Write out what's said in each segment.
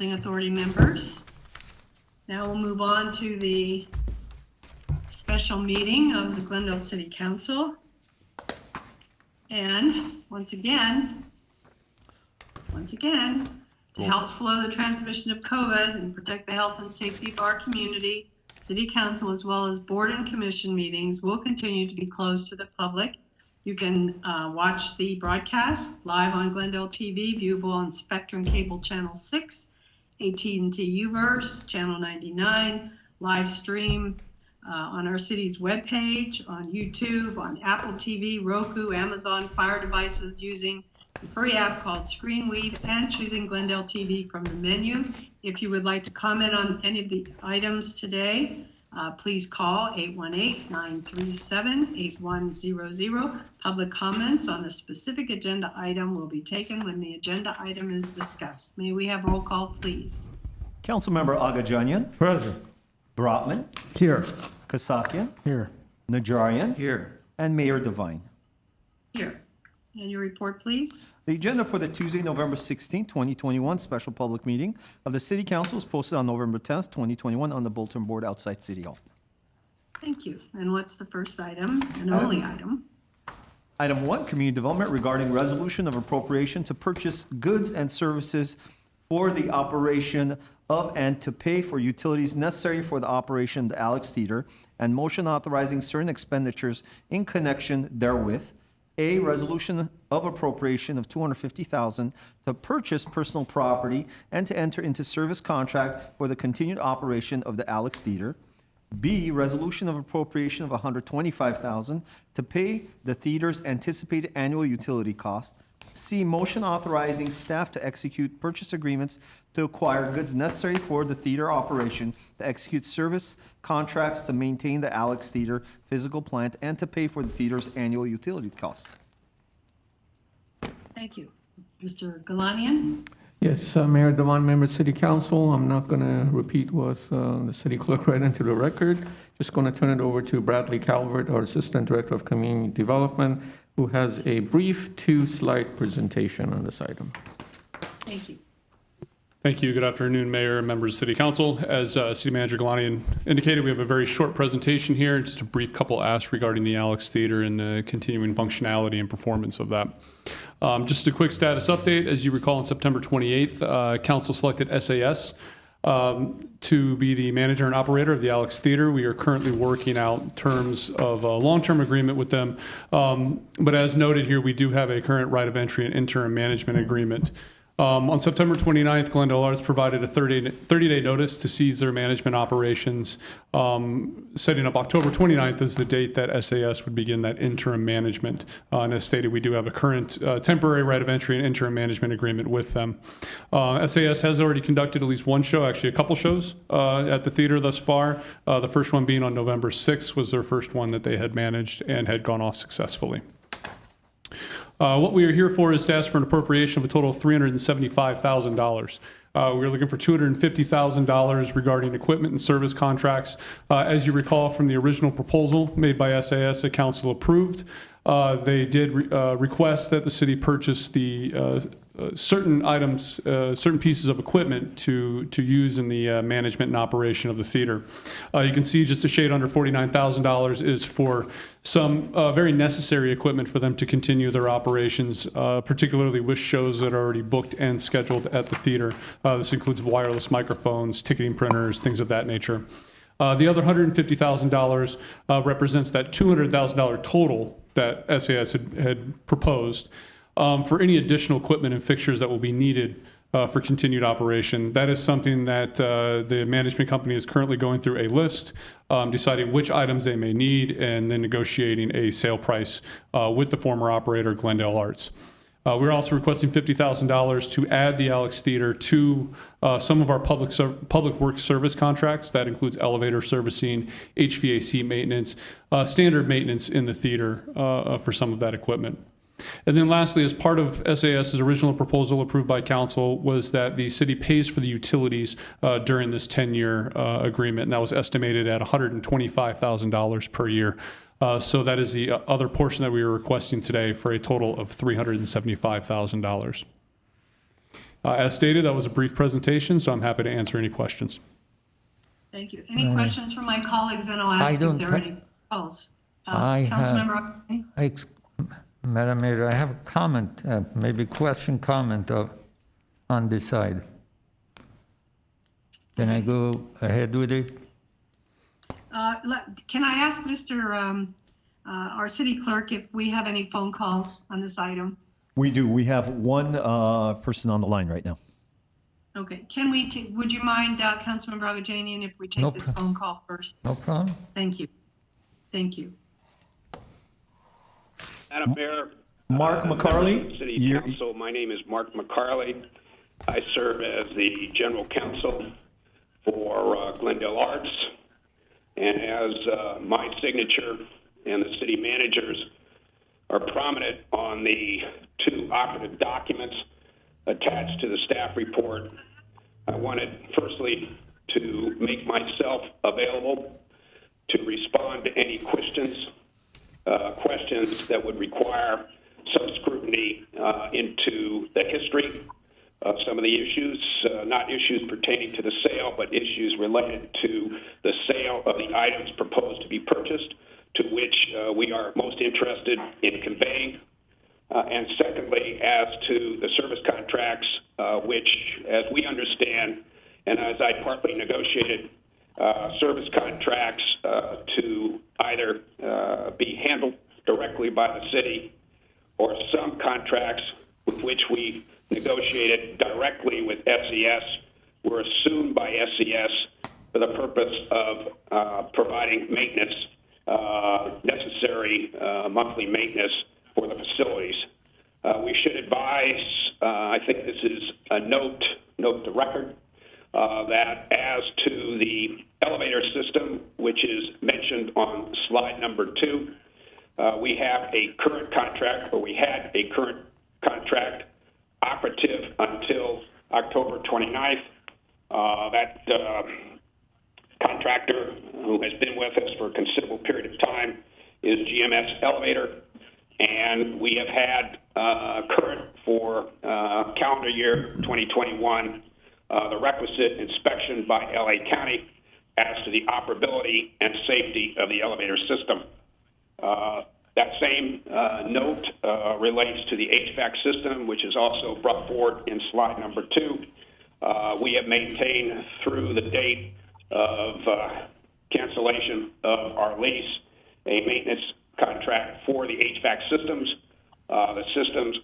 Authority members. Now we'll move on to the special meeting of the Glendale City Council. And once again, to help slow the transmission of COVID and protect the health and safety of our community, City Council as well as board and commission meetings will continue to be closed to the public. You can watch the broadcast live on Glendale TV, viewable on Spectrum Cable Channel 6, AT&T Uverse, Channel 99, live stream on our city's webpage, on YouTube, on Apple TV, Roku, Amazon Fire devices using the free app called ScreenWeave and choosing Glendale TV from the menu. If you would like to comment on any of the items today, please call 818-937-8100. Public comments on a specific agenda item will be taken when the agenda item is discussed. May we have roll call, please? Councilmember Agajanian. Present. Brotman. Here. Kasakian. Here. Najarian. Here. And Mayor Devine. Here. And your report, please. The agenda for the Tuesday, November 16, 2021 special public meeting of the City Council is posted on November 10, 2021 on the bulletin board outside City Hall. Thank you. And what's the first item and only item? Item 1, Community Development regarding resolution of appropriation to purchase goods and services for the operation of and to pay for utilities necessary for the operation of the Alex Theater, and motion authorizing certain expenditures in connection therewith. A resolution of appropriation of $250,000 to purchase personal property and to enter into service contract for the continued operation of the Alex Theater. B, resolution of appropriation of $125,000 to pay the theater's anticipated annual utility costs. C, motion authorizing staff to execute purchase agreements to acquire goods necessary for the theater operation, to execute service contracts to maintain the Alex Theater physical plant, and to pay for the theater's annual utility cost. Thank you. Mr. Galanian? Yes, Mayor Devine, member of City Council. I'm not going to repeat what the city clerk read into the record. Just going to turn it over to Bradley Calvert, our Assistant Director of Community Development, who has a brief 2-slide presentation on this item. Thank you. Thank you. Good afternoon, Mayor and members of City Council. As City Manager Galanian indicated, we have a very short presentation here, just a brief couple asks regarding the Alex Theater and the continuing functionality and performance of that. Just a quick status update. As you recall, on September 28th, Council selected SAS to be the manager and operator of the Alex Theater. We are currently working out terms of a long-term agreement with them. But as noted here, we do have a current right of entry and interim management agreement. On September 29th, Glendale Arts provided a 30-day notice to cease their management operations, setting up October 29th as the date that SAS would begin that interim management. And as stated, we do have a current temporary right of entry and interim management agreement with them. SAS has already conducted at least one show, actually a couple shows at the theater thus far. The first one being on November 6th was their first one that they had managed and had gone off successfully. What we are here for is to ask for an appropriation of a total of $375,000. We're looking for $250,000 regarding equipment and service contracts. As you recall from the original proposal made by SAS that Council approved, they did request that the city purchase the certain items, certain pieces of equipment to use in the management and operation of the theater. You can see just a shade under $49,000 is for some very necessary equipment for them to continue their operations, particularly with shows that are already booked and scheduled at the theater. This includes wireless microphones, ticketing printers, things of that nature. The other $150,000 represents that $200,000 total that SAS had proposed for any additional equipment and fixtures that will be needed for continued operation. That is something that the management company is currently going through a list, deciding which items they may need, and then negotiating a sale price with the former operator, Glendale Arts. We're also requesting $50,000 to add the Alex Theater to some of our public works service contracts. That includes elevator servicing, HVAC maintenance, standard maintenance in the theater for some of that equipment. And then lastly, as part of SAS's original proposal approved by council was that the city pays for the utilities during this 10-year agreement, and that was estimated at $125,000 per year. So that is the other portion that we were requesting today for a total of $375,000. As stated, that was a brief presentation, so I'm happy to answer any questions. Thank you. Any questions from my colleagues? And I'll ask if don't there are any calls. I have- Councilmember Agajani? Madam Mayor, I have a comment, maybe question, comment on this side. Can I go ahead with it? Can I ask our city clerk if we have any phone calls on this item? We do. We have one person on the line right now. Okay, would you mind, Councilmember Agajanian, if we take No this problem. phone call first? No problem. Thank you. Thank you. Madam Mayor. Mark members McCarley, of the City you're- Council, my name is Mark McCarley. I serve as the General Counsel for Glendale Arts. And as my signature and the city managers are prominent on the two operative documents attached to the staff report, I wanted firstly to make myself available to respond to any questions that would require some scrutiny into the history of some of the issues, not issues pertaining to the sale, but issues related to the sale of the items proposed to be purchased, to which we are most interested in conveying. And secondly, as to the service contracts, which, as we understand, and as I partly negotiated, service contracts to either be handled directly by the city, or some contracts with which we negotiated directly with SES were assumed by SES for the purpose of providing maintenance, necessary monthly maintenance for the facilities. We should advise, I think this is a note to record, that as to the elevator system, which is mentioned on slide number 2, we have a current contract, or we had a current contract operative until October 29th. That contractor, who has been with us for a considerable period of time, is GMS Elevator, and we have had current for calendar year 2021 the requisite inspection by LA County as to the operability and safety of the elevator system. That same note relates to the HVAC system, which is also brought forward in slide number 2. We have maintained through the date of cancellation of our lease a maintenance contract for the HVAC systems. The systems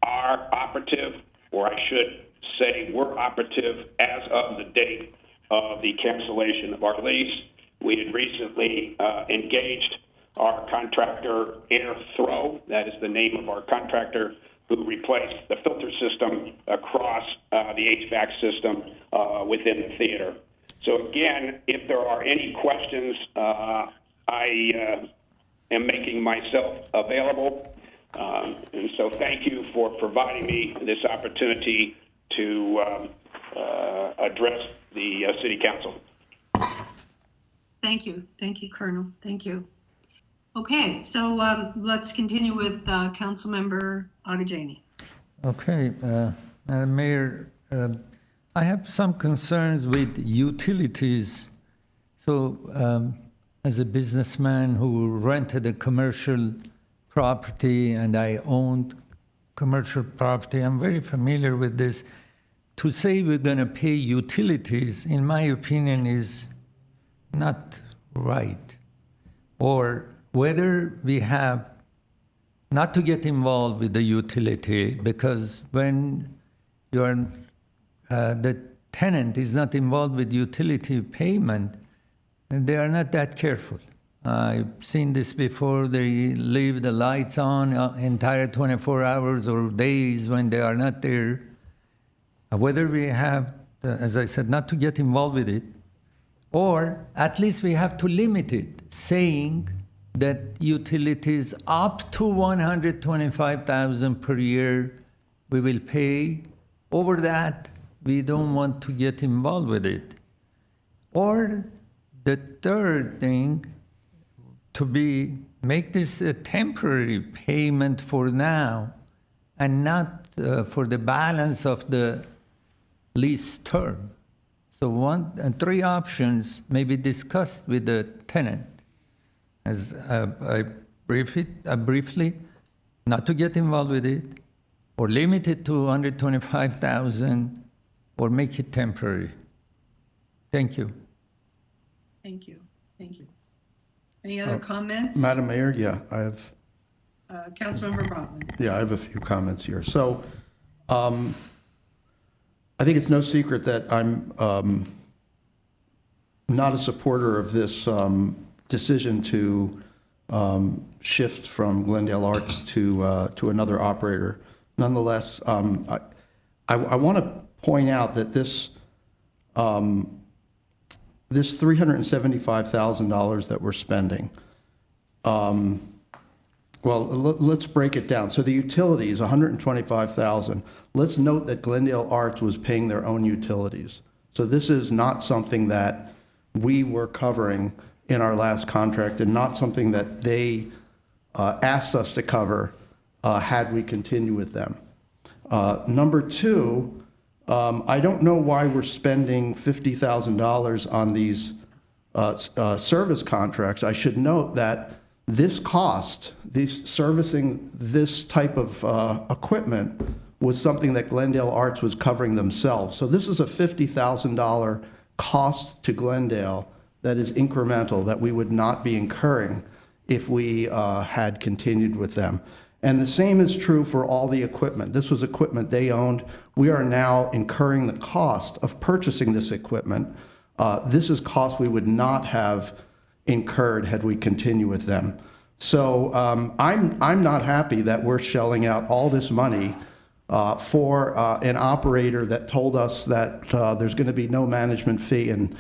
are operative, or I should say were operative as of the date of the cancellation of our lease. We had recently engaged our contractor, Air Throw, that is the name of our contractor, who replaced the filter system across the HVAC system within the theater. So again, if there are any questions, I am making myself available. And so thank you for providing me this opportunity to address the City Council. Thank you. Thank you, Colonel. Thank you. Okay, so let's continue with Councilmember Agajani. Okay, Madam Mayor, I have some concerns with utilities. So, as a businessman who rented a commercial property and I owned commercial property, I'm very familiar with this. To say we're going to pay utilities, in my opinion, is not right. Or whether we have not to get involved with the utility, because when you're, the tenant is not involved with utility payment, and they are not that careful. I've seen this before. They leave the lights on entire 24 hours or days when they are not there. Whether we have, as I said, not to get involved with it, or at least we have to limit it, saying that utilities up to $125,000 per year we will pay. Over that, we don't want to get involved with it. Or the third thing, to make this a temporary payment for now and not for the balance of the lease term. So one and three options may be discussed with the tenant. As I briefly, not to get involved with it, or limit it to 125,000, or make it temporary. Thank you. Thank you. Thank you. Any other comments? Madam Mayor, yeah, I Councilmember Brotman. have a few comments here. So, I think it's no secret that I'm not a supporter of this decision to shift from Glendale Arts to another operator. Nonetheless, I want to point out that this $375,000 that we're spending, let's break it down. So the utilities, $125,000. Let's note that Glendale Arts was paying their own utilities. So this is not something that we were covering in our last contract, and not something that they asked us to cover had we continued with them. Number two, I don't know why we're spending $50,000 on these service contracts. I should note that this cost, servicing this type of equipment, was something that Glendale Arts was covering themselves. So this is a $50,000 cost to Glendale that is incremental, that we would not be incurring if we had continued with them. And the same is true for all the equipment. This was equipment they owned. We are now incurring the cost of purchasing this equipment. This is cost we would not have incurred had we continued with them. So I'm not happy that we're shelling out all this money for an operator that told us that there's going to be no management fee, and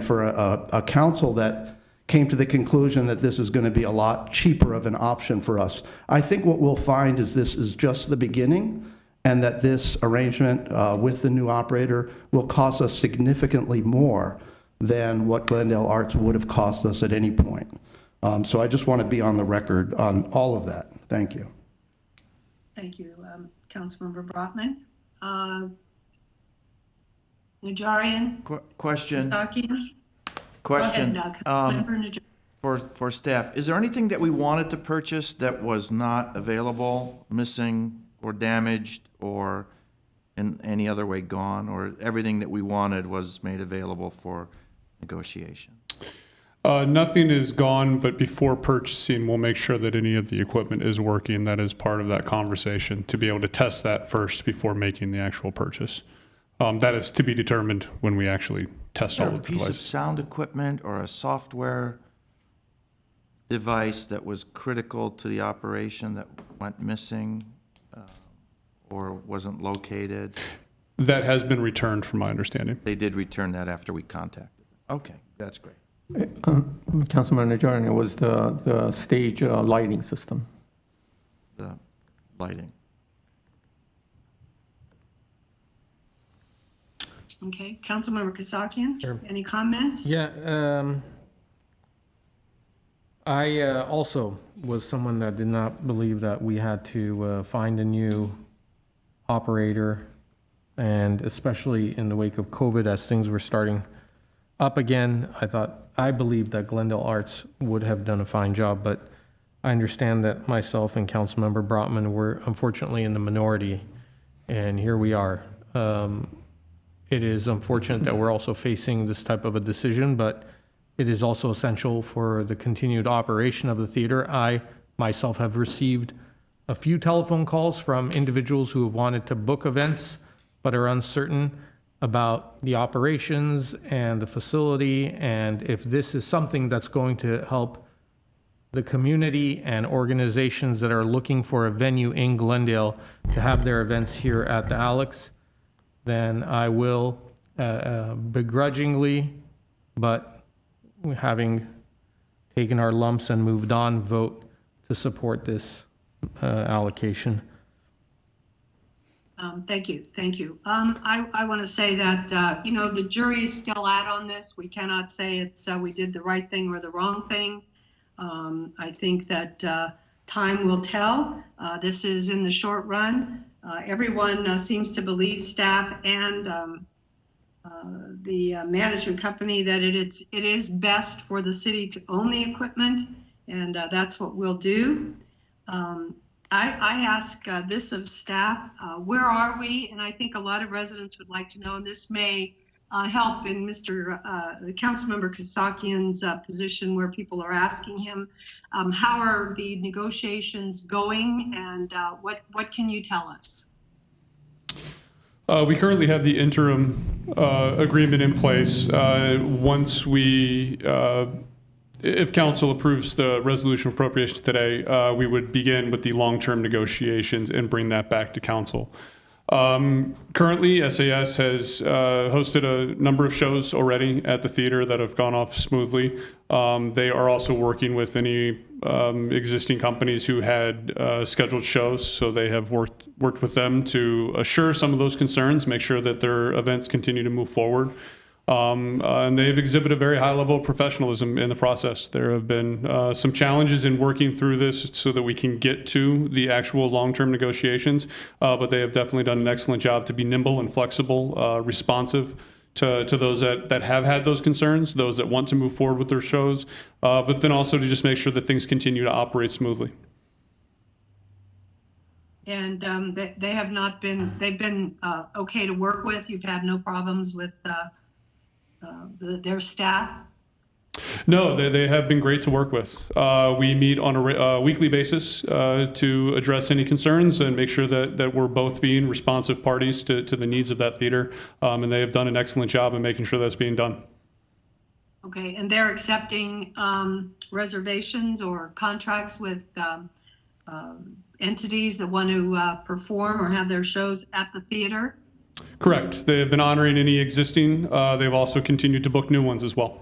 for a council that came to the conclusion that this is going to be a lot cheaper of an option for us. I think what we'll find is this is just the beginning, and that this arrangement with the new operator will cost us significantly more than what Glendale Arts would have cost us at any point. So I just want to be on the record on all of that. Thank you. Thank you, Councilmember Brotman. Najarian? Question. Sakian? Question. Go ahead, Councilmember Najarian. For staff, is there anything that we wanted to purchase that was not available, missing, or damaged, or in any other way gone, or everything that we wanted was made available for negotiation? Nothing is gone, but before purchasing, we'll make sure that any of the equipment is working. That is part of that conversation, to be able to test that first before making the actual purchase. That is to be determined when we actually test all of the Is there a piece of devices. sound equipment or a software device that was critical to the operation that went missing or wasn't located? That has been returned, from my understanding. They did return that after we contacted them. Okay, that's great. Councilman Najarian, it was the stage lighting system. The lighting. Okay, Councilmember Kasakian? Sure. Any comments? Yeah, I also was someone that did not believe that we had to find a new operator, and especially in the wake of COVID, as things were starting up again, I believed that Glendale Arts would have done a fine job, but I understand that myself and Councilmember Brotman were unfortunately in the minority, and here we are. It is unfortunate that we're also facing this type of a decision, but it is also essential for the continued operation of the theater. I myself have received a few telephone calls from individuals who have wanted to book events but are uncertain about the operations and the facility, and if this is something that's going to help the community and organizations that are looking for a venue in Glendale to have their events here at the Alex, then I will begrudgingly, but having taken our lumps and moved on, vote to support this allocation. Thank you, thank you. I want to say that, the jury is still out on this. We cannot say it's we did the right thing or the wrong thing. I think that time will tell. This is in the short run. Everyone seems to believe, staff and the management company, that it is best for the city to own the equipment, and that's what we'll do. I ask this of staff, where are we? And I think a lot of residents would like to know, and this may help in Councilmember Kasakian's position, where people are asking him, how are the negotiations going, and what can you tell us? We currently have the interim agreement in place. Once we, if council approves the resolution appropriation today, we would begin with the long-term negotiations and bring that back to council. Currently, SAS has hosted a number of shows already at the theater that have gone off smoothly. They are also working with any existing companies who had scheduled shows, so they have worked with them to assure some of those concerns, make sure that their events continue to move forward. And they've exhibited a very high level of professionalism in the process. There have been some challenges in working through this so that we can get to the actual long-term negotiations, but they have definitely done an excellent job to be nimble and flexible, responsive to those that have had those concerns, those that want to move forward with their shows, but then also to just make sure that things continue to operate smoothly. And they have not been, they've been okay to work with? You've had no problems with their staff? No, they have been great to work with. We meet on a weekly basis to address any concerns and make sure that we're both being responsive parties to the needs of that theater. And they have done an excellent job in making sure that's being done. Okay, and they're accepting reservations or contracts with entities that want to perform or have their shows at the theater? Correct. They have been honoring any existing. They've also continued to book new ones as well.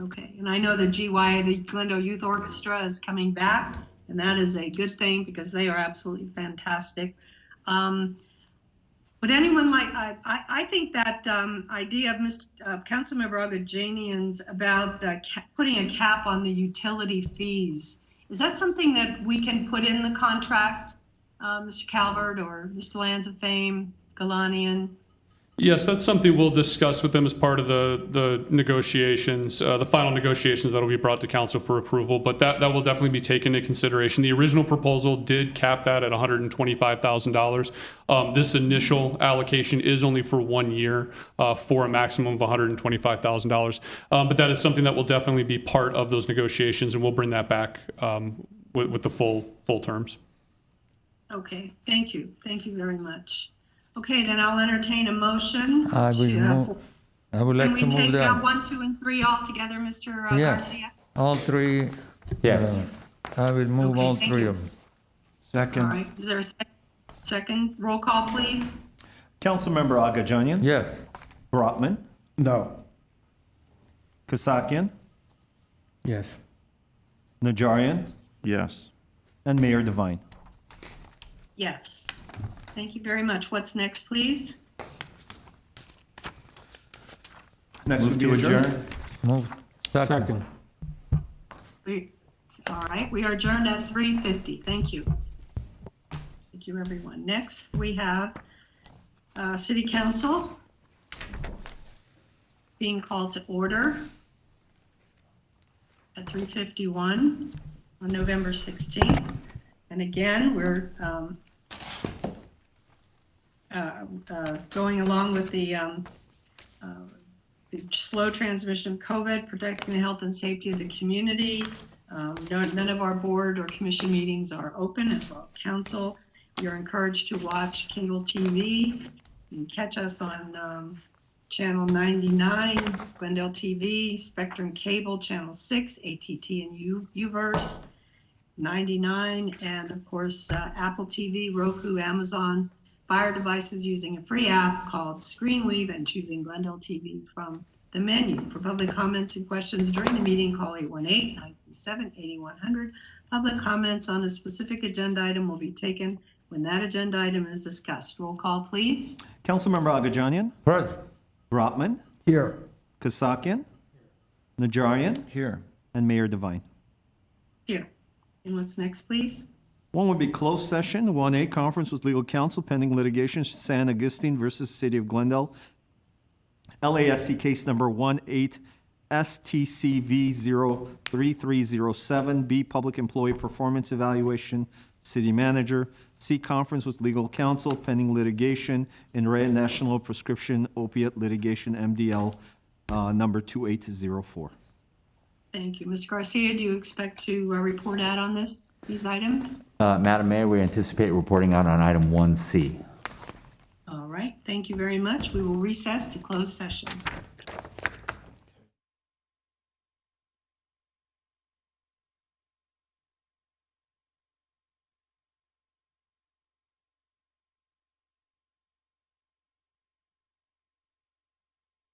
Okay, and I know the GY, the Glendale Youth Orchestra, is coming back, and that is a good thing because they are absolutely fantastic. Would anyone like, I think that idea of Councilmember Agajanian's about putting a cap on the utility fees, is that something that we can put in the contract, Mr. Calvert or Mr. Lands of Fame, Galanian? Yes, that's something we'll discuss with them as part of the negotiations, the final negotiations that will be brought to council for approval, but that will definitely be taken into consideration. The original proposal did cap that at $125,000. This initial allocation is only for 1 year for a maximum of $125,000. But that is something that will definitely be part of those negotiations, and we'll bring that back with the full terms. Okay, thank you. Thank you very much. Okay, then I'll entertain a motion. I would like to Can we move take that. 1, 2, and 3 all together, Mr. Yes, Garcia? all three. Yes. I will move Okay, all thank three you. of them. All Second. right, is there a second? Roll call, please. Councilmember Agajanian. Yes. Brotman. No. Kasakian. Yes. Najarian. Yes. And Mayor Devine. Yes. Thank you very much. What's next, please? Next would be Move to adjourn. Move. Second. All right, we are adjourned at 3:50. Thank you. Thank you, everyone. Next, we have City Council being called to order at 3:51 on November 16th. And again, we're going along with the slow transmission of COVID, protecting the health and safety of the community. None of our board or commission meetings are open, as well as council. You're encouraged to watch Kindle TV. You can catch us on channel 99, Glendale TV, Spectrum Cable, channel 6, ATT and Uverse, 99, and of course, Apple TV, Roku, Amazon Fire devices using a free app called ScreenWeave and choosing Glendale TV from the menu. For public comments and questions during the meeting, call 818-937-8100. Public comments on a specific agenda item will be taken when that agenda item is discussed. Roll call, please. Councilmember Agajanian. Present. Brotman. Here. Kasakian. Najarian. Here. And Mayor Devine. Here. And what's next, please? One would be closed session. 1A, conference with legal counsel pending litigation, San Agustin versus City of Glendale. LASC case number 18-STCV03307. B, public employee performance evaluation, city manager. C, conference with legal counsel pending litigation in Red National Prescription Opiate Litigation, MDL number 2804. Thank you. Mr. Garcia, do you expect to report out on these items? Madam Mayor, we anticipate reporting out on item 1C. All right, thank you very much. We will recess to close session.